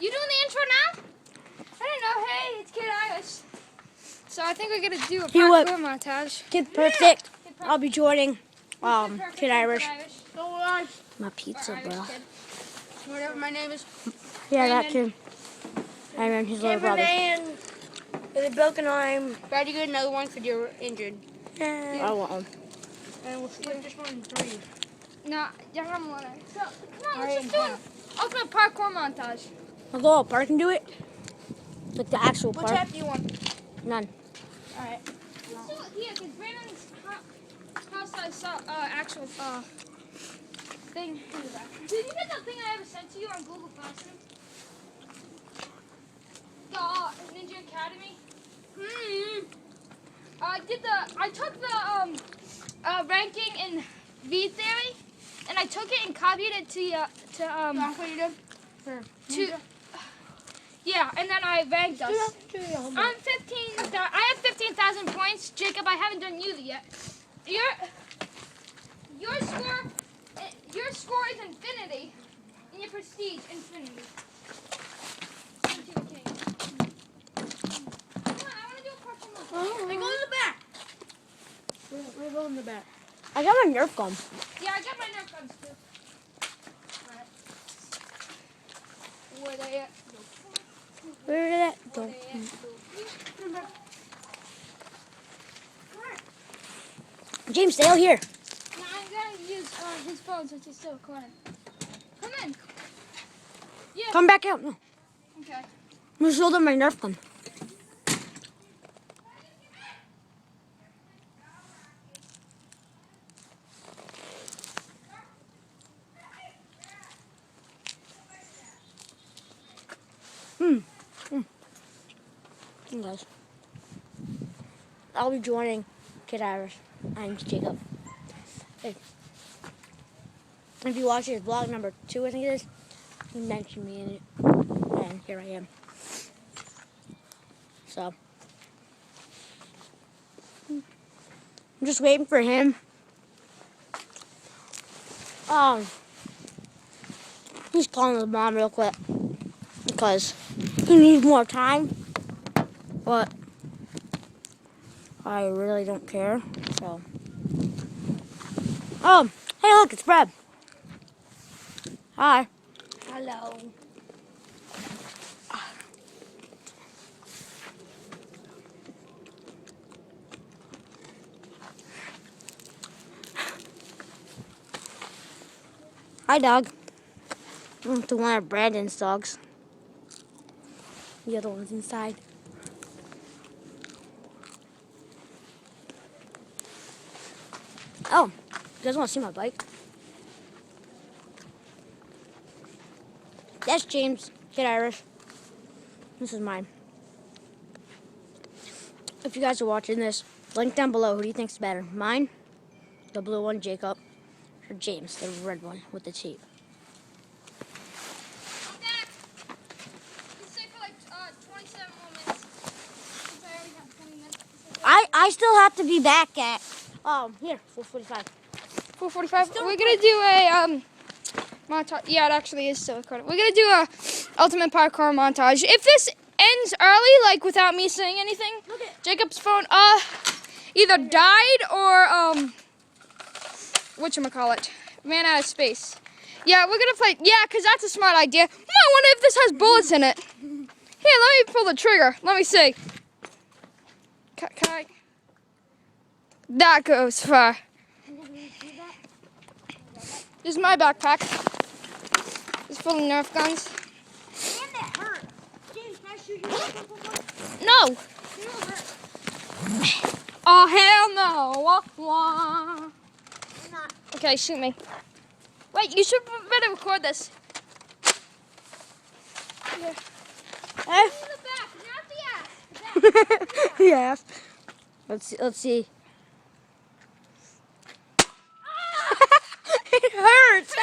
You doing the intro now? I didn't know. Hey, it's Kid Irish. So I think we're gonna do a parkour montage. Kid Perfect. Yeah. Kid I'll be joining Kid Irish. Go on. My pizza, bro. Whatever my name is. Yeah, Raymond. that kid. Raymond, his little brother. With a broken arm. Brad, you get another one because you're injured. Yeah. I want one. And we'll split this one in 3. No, ya vamos a ver. So, come on, let's just do an ultimate parkour montage. I'll go out park and do it. Like the actual Which park. app do you want? None. Alright. Let's do it here, because Brandon's house has actual thing. Did you get that thing I ever sent to you on Google Classroom? The Ninja Academy? I took the ranking in V theory, and I took it and copied it That's what you did? to yeah, and then I ranked us. I'm 15. I have 15,000 points, Jacob. I haven't done you yet. Your score is infinity, and your prestige infinity. They go in the back. We're going in the back. I got my Nerf gun. Yeah, I got my Nerf Guns too. Alright. Where they at? Where did that Where go? they at? James, stay out here. No, I'm gonna use his phone since he's still recording. Come in. Yeah. Come back out. No. Okay. I'm gonna show them my Nerf gun. Hey guys. I'll be joining Kid Irish and Jacob. Hey. If you watch his vlog number 2, I think it is, he mentioned me in it. And here I am. So I'm just waiting for him. He's calling his mom real quick because he needs more time. But I really don't care. So hey look, it's Brad. Hi. Hello. Hi, dog. To one of Brandon's dogs. The other one's inside. Oh, you guys want to see my bike? That's James, Kid Irish. This is mine. If you guys are watching this, link down below. Who do you think's better? Mine, the blue one, Jacob, or James, the red one with the tape? I'm back. You stay for like 27 more minutes. Since I already have 20 minutes. I still have to be back at here 4:45. 4:45. We're gonna do a montage. Yeah, it actually is still recording. We're gonna do a ultimate parkour montage. If this ends early, like without me saying anything, Jacob's phone either died or whatchamacallit, ran out of space. Yeah, we're gonna play. Yeah, cause that's a smart idea. I wonder if this has bullets in it. Here, let me pull the trigger. Let me see. Can I? That goes far. This is my backpack. It's full of Nerf guns. And that hurt. James, can I shoot you? No. Oh, hell no. Wah, wah. I'm not. Okay, shoot me. Wait, you should better record this. Yeah. Eh? In the back, not the ass. Yes. Let's see. It hurts. I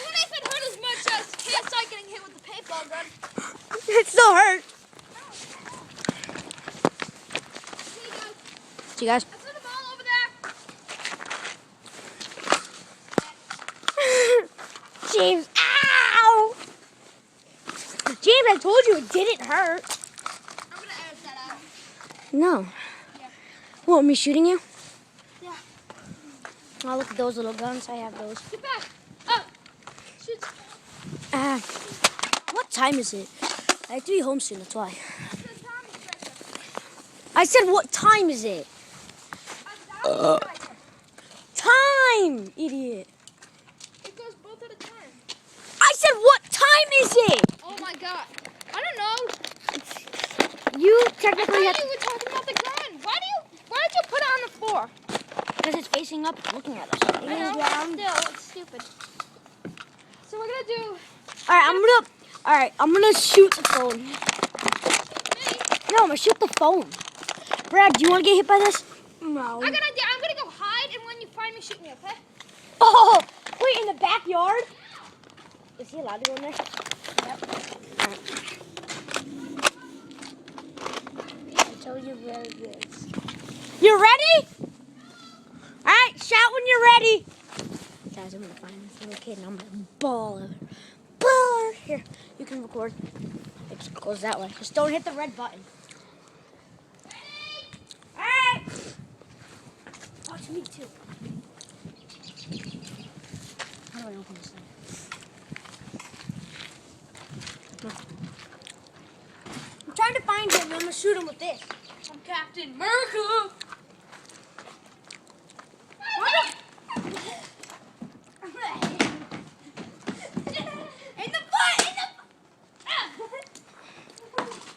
wonder if it hurt as much as KSI getting hit with the paintball gun. It still hurts. See you guys. I put them all over there. James, ow! James, I told you it didn't hurt. I'm gonna edit that out. No. Yeah. What, me shooting you? Yeah. Oh, look at those little guns. I have those. Get back. Oh. Shoot. What time is it? I have to be home soon, that's why. I said, what time is it? Time, idiot. It goes both at a time. I said, what time is it? Oh my god. I don't know. You I technically have thought you were talking about the gun. Why did you put it on the floor? because it's facing up, looking at us. It I is know, round. still, it's stupid. So we're gonna do All right, I'm gonna shoot the phone. me. No, I'm gonna shoot the phone. Brad, do you want to get hit by this? No. I'm gonna go hide, and when you find me, shoot me, okay? Oh, wait, in the backyard? Is he allowed to go in there? Yep. All right. Until you're ready. You ready? All right, shout when you're ready. Guys, I'm gonna find this little kid and I'm gonna ball him. Baller. Here, you can record. It just goes that way. Just don't hit the red button. Ready? All right. Watch me too. How do I open this thing? I'm trying to find him and I'm gonna shoot him with this. I'm Captain America.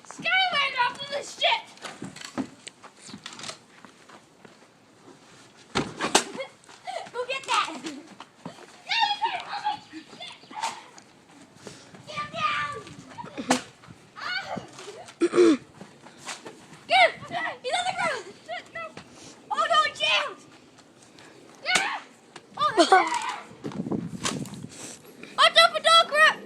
Skylander off of this shit. Go get that. Get him down. Get him. He's on the ground. No. Oh no, it jammed. Yeah. Oh, Watch out for dog crap.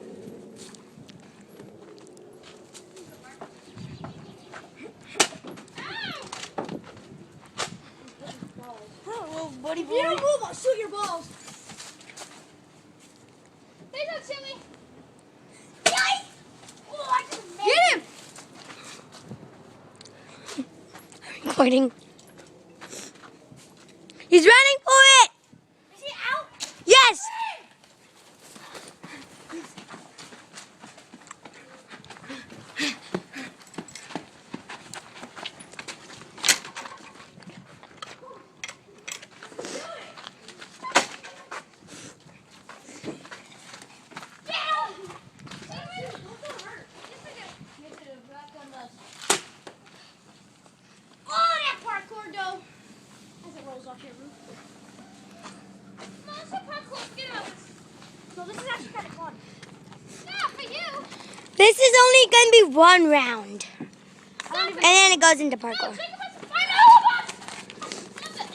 Oh, buddy If you don't move, I'll shoot your balls. He's not silly. Yikes! Oh, I just made Get him. Recording. He's running for it. Is he out? Yes. Oh, that parkour though. As it rolls off your roof. Monster parkour. Get out. So this is actually kind of fun. Yeah, for you. This is only going to be one round. I don't even. And then it goes into No, parkour. Jacob has to find all of us. That's it.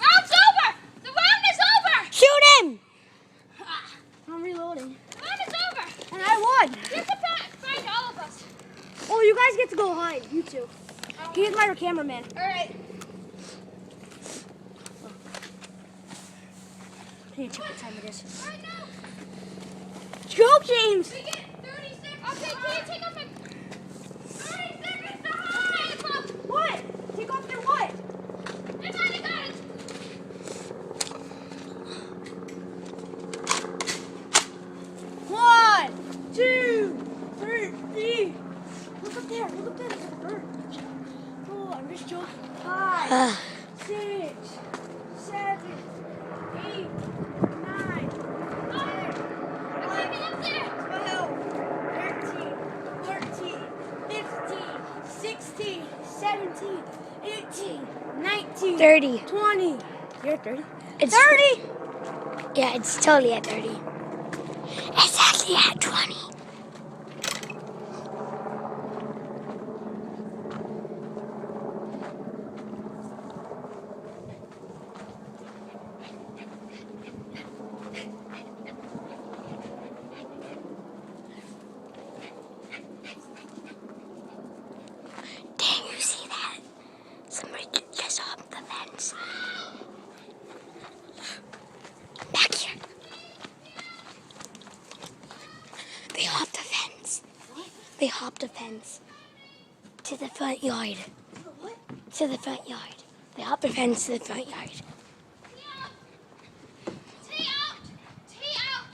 Round's over. The round is over. Shoot him. I'm reloading. The round is over. And I won. You have to find all of us. Oh, you guys get to go hide. You two. He's my cameraman. All right. I need to check what time it is. All right, now. Go, James. We get 30 seconds. Okay, can you take off my 30 seconds to hide? What? Take off your what? It's on the guns. One, two, three. Look up there. Look up there. There's a bird. Oh, I'm just joking. 5, 6, 7, 8, 9, 10, Okay, get up there. 12, 13, 14, 15, 16, 17, 18, 19, 30. 20. You're at 30? It's 30! Yeah, it's totally at 30. It's actually at 20. Dang, you see that? Somebody just hopped the fence. Back here. They They hopped a fence to the front yard. What? To the front yard. They hopped a fence to the front yard. Tee out! Tee out!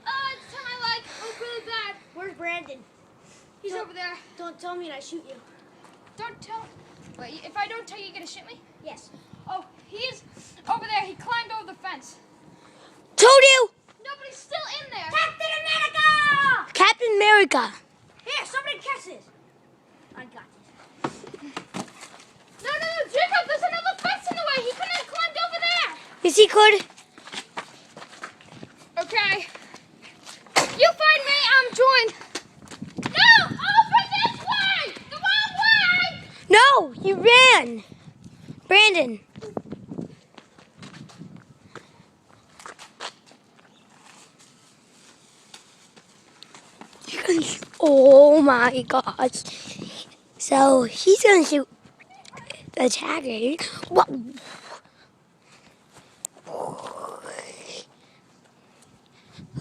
Oh, it's to my leg. Oh, really bad. Where's Brandon? He's over there. Don't tell me and I shoot you. Don't tell. Wait, if I don't tell you, you're gonna shoot me? Yes. Oh, he's over there. He climbed over the fence. Told you! Nobody's still in there. Captain America! Captain America. Here, somebody catch this. I got this. No, Jacob, there's another fence in the way. He couldn't have climbed over there. Yes, he could. Okay. You find me, I'm joined. No, over this way. The wrong way. No, he ran. Brandon. Oh my gosh. So he's gonna shoot the tagger. What?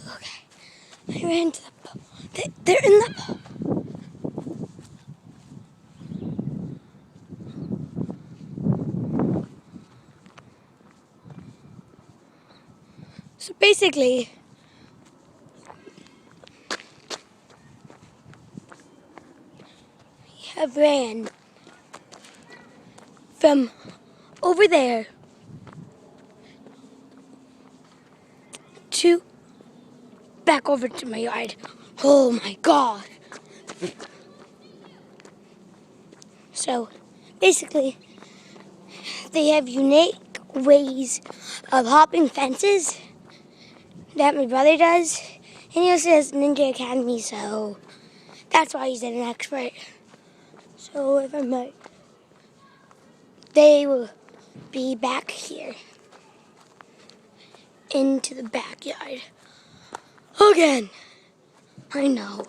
Okay. They ran to the pole. They're in the pole. So basically, we have ran from over there to back over to my yard. Oh my God. So basically, they have unique ways of hopping fences that my brother does. And he also has Ninja Academy, so that's why he's an expert. So if I'm right, they will be back here into the backyard again. I know.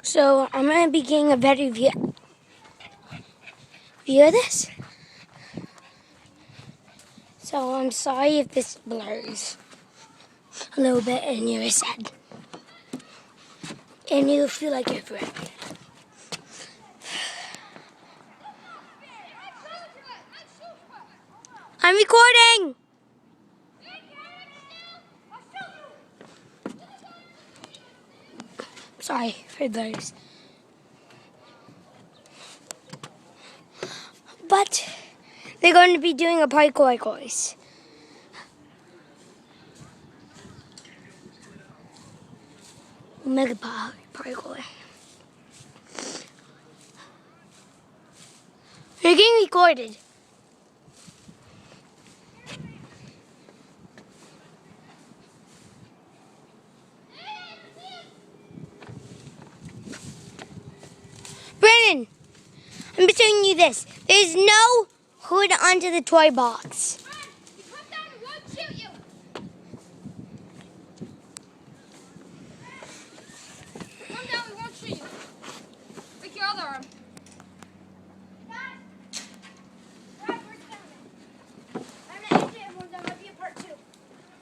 So I'm going to be getting a better view of this. So I'm sorry if this blurs a little bit in your head. And you feel like you're forever. I'm recording! Sorry for those. But they're going to be doing a parkour course. Mega parkour. You're getting recorded. Brandon, I'm telling you this. There's no hood under the toy box. You come down and won't shoot you. Come down, we won't shoot you. Break your other arm.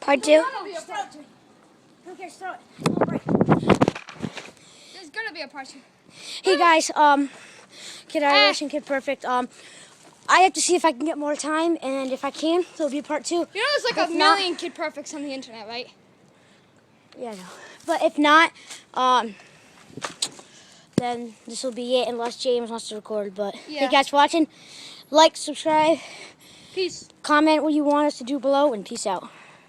Part two? There's gonna be a part two. Hey guys, Kid Irish and Kid Perfect. I have to see if I can get more time, and if I can, there'll be a part two. You know there's like If a not- million Kid Perfects on the internet, right? Yeah, I know. But if not, then this will be it, unless James wants to record. But Yeah. hey guys for watching. Like, subscribe, Peace. comment what you want us to do below, and peace out.